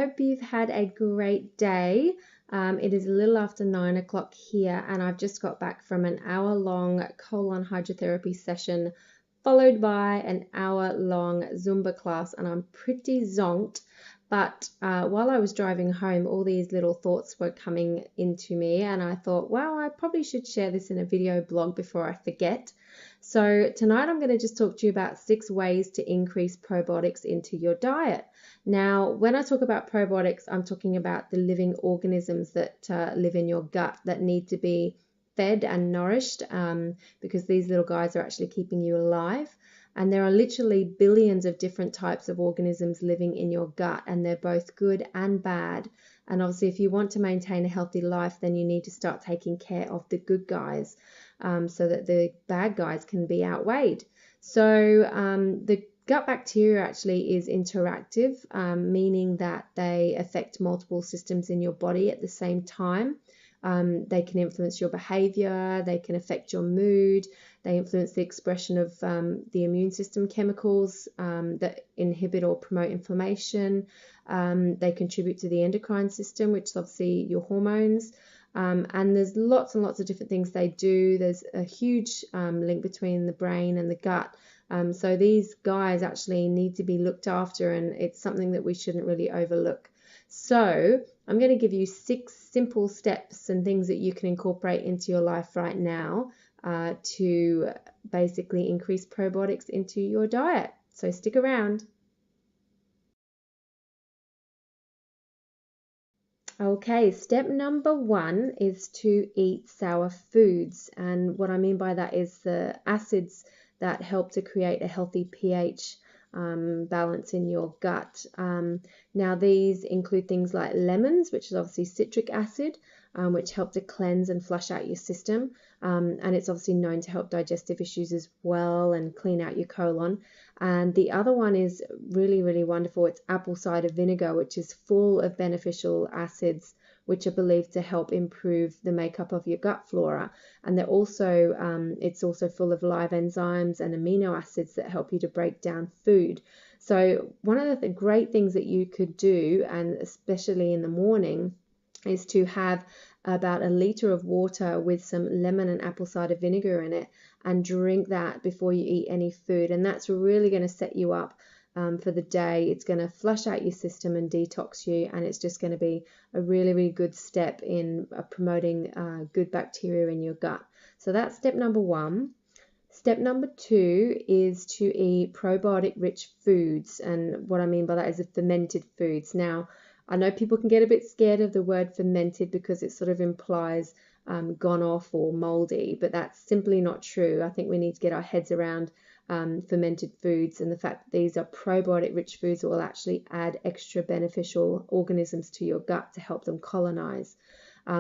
hope you've had a great day. It is a little after 9 o'clock here, and I've just got back from an hour-long colon hydrotherapy session, followed by an hour-long Zumba class, and I'm pretty zonked. But while I was driving home, all these little thoughts were coming into me, and I thought, wow, I probably should share this in a video blog before I forget. So tonight I'm going to just talk to you about 6 ways to increase probiotics into your diet. Now, when I talk about probiotics, I'm talking about the living organisms that live in your gut that need to be fed and nourished because these little guys are actually keeping you alive. And there are literally billions of different types of organisms living in your gut, and they're both good and bad. And obviously, if you want to maintain a healthy life, then you need to start taking care of the good guys so that the bad guys can be outweighed. So the gut bacteria actually is interactive, meaning that they affect multiple systems in your body at the same time. They can influence your behavior, they can affect your mood, they influence the expression of the immune system chemicals that inhibit or promote inflammation. They contribute to the endocrine system, which is obviously your hormones. And there's lots and lots of different things they do. There's a huge link between the brain and the gut. So these guys actually need to be looked after, and it's something that we shouldn't really overlook. So I'm going to give you 6 simple steps and things that you can incorporate into your life right now to basically increase probiotics into your diet. So stick around. Okay, step number 1 is to eat sour foods. And what I mean by that is the acids that help to create a healthy pH balance in your gut. Now these include things like lemons, which is obviously citric acid, which help to cleanse and flush out your system. And it's obviously known to help digestive issues as well and clean out your colon. And the other one is really, really wonderful. It's apple cider vinegar, which is full of beneficial acids, which are believed to help improve the makeup of your gut flora. And they're also, it's also full of live enzymes and amino acids that help you to break down food. So one of the great things that you could do, and especially in the morning, is to have about 1 liter of water with some lemon and apple cider vinegar in it and drink that before you eat any food. And that's really going to set you up for the day. It's going to flush out your system and detox you, and it's just going to be a really, really good step in promoting good bacteria in your gut. So that's step number 1. Step number 2 is to eat probiotic-rich foods, and what I mean by that is the fermented foods. Now, I know people can get a bit scared of the word fermented because it sort of implies gone off or moldy, but that's simply not true. I think we need to get our heads around fermented foods and the fact that these are probiotic-rich foods that will actually add extra beneficial organisms to your gut to help them colonize.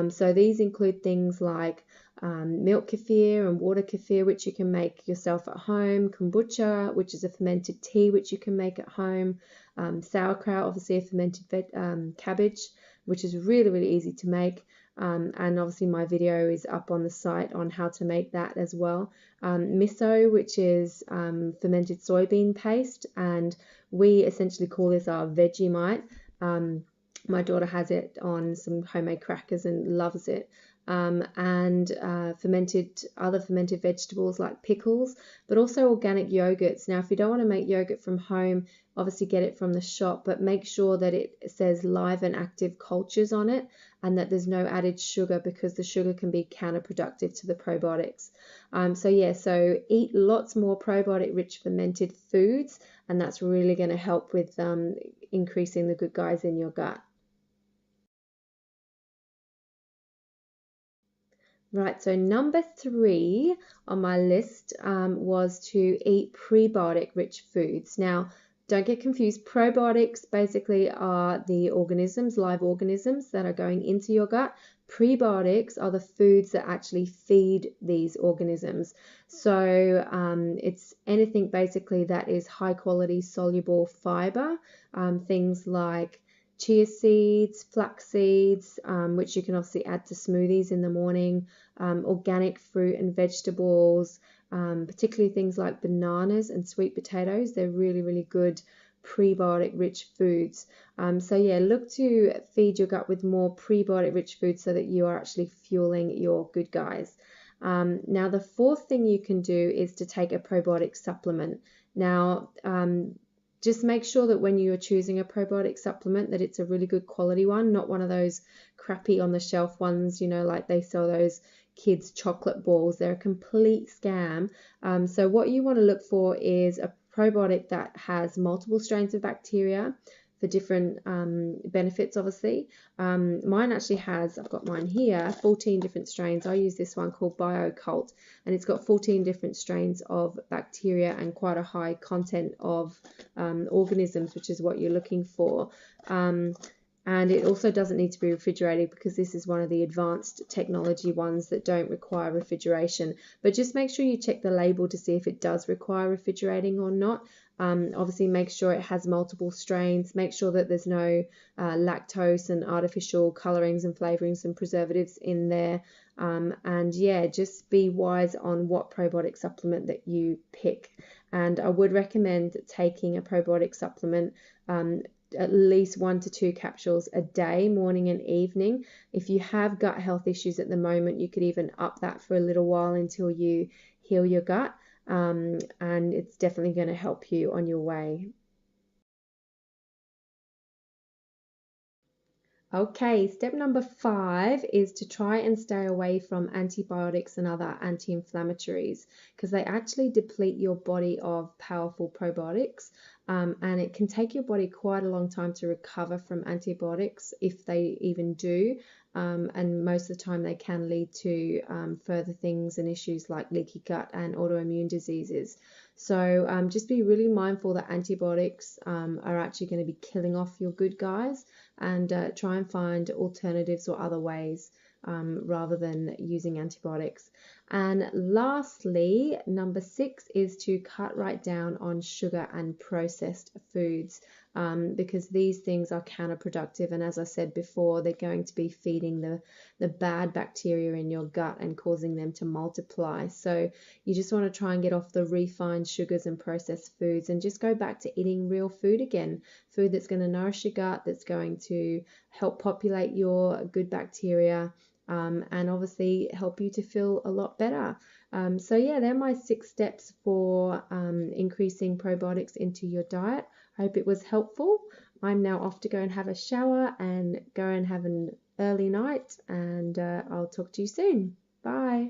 So these include things like milk kefir and water kefir, which you can make yourself at home, kombucha, which is a fermented tea, which you can make at home, sauerkraut, obviously a fermented cabbage, which is really, really easy to make. And obviously my video is up on the site on how to make that as well. Miso, which is fermented soybean paste, and we essentially call this our Vegemite. My daughter has it on some homemade crackers and loves it. And other fermented vegetables like pickles, but also organic yogurts. Now, if you don't want to make yogurt from home, obviously get it from the shop, but make sure that it says live and active cultures on it and that there's no added sugar, because the sugar can be counterproductive to the probiotics. So eat lots more probiotic-rich fermented foods, and that's really going to help with increasing the good guys in your gut. Right, so number 3 on my list was to eat prebiotic-rich foods. Now, don't get confused. Probiotics basically are the organisms, live organisms that are going into your gut. Prebiotics are the foods that actually feed these organisms. So it's anything basically that is high-quality soluble fiber, things like chia seeds, flax seeds, which you can obviously add to smoothies in the morning, organic fruit and vegetables, particularly things like bananas and sweet potatoes. They're really, really good prebiotic rich foods. So yeah, look to feed your gut with more prebiotic rich foods so that you are actually fueling your good guys. Now the fourth thing you can do is to take a probiotic supplement. Now just make sure that when you're choosing a probiotic supplement that it's a really good quality one, not one of those crappy on the shelf ones, you know, like they sell those kids chocolate balls. They're a complete scam. So what you want to look for is a probiotic that has multiple strains of bacteria for different benefits, obviously. Mine actually has, I've got mine here, 14 different strains. I use this one called BioCult, and it's got 14 different strains of bacteria and quite a high content of organisms, which is what you're looking for. And it also doesn't need to be refrigerated because this is one of the advanced technology ones that don't require refrigeration. But just make sure you check the label to see if it does require refrigerating or not. Obviously, make sure it has multiple strains. Make sure that there's no lactose and artificial colorings and flavorings and preservatives in there. And yeah, just be wise on what probiotic supplement that you pick. And I would recommend taking a probiotic supplement at least 1 to 2 capsules a day, morning and evening. If you have gut health issues at the moment, you could even up that for a little while until you heal your gut, and it's definitely going to help you on your way. Okay, step number 5 is to try and stay away from antibiotics and other anti-inflammatories because they actually deplete your body of powerful probiotics, and it can take your body quite a long time to recover from antibiotics if they even do. And most of the time they can lead to further things and issues like leaky gut and autoimmune diseases. So just be really mindful that antibiotics are actually going to be killing off your good guys, and try and find alternatives or other ways rather than using antibiotics. And lastly, number 6 is to cut right down on sugar and processed foods, because these things are counterproductive, and as I said before, they're going to be feeding the bad bacteria in your gut and causing them to multiply. So you just want to try and get off the refined sugars and processed foods and just go back to eating real food again, food that's going to nourish your gut, that's going to help populate your good bacteria, and obviously help you to feel a lot better. So yeah, they're my 6 steps for increasing probiotics into your diet. I hope it was helpful. I'm now off to go and have a shower and go and have an early night, and I'll talk to you soon. Bye.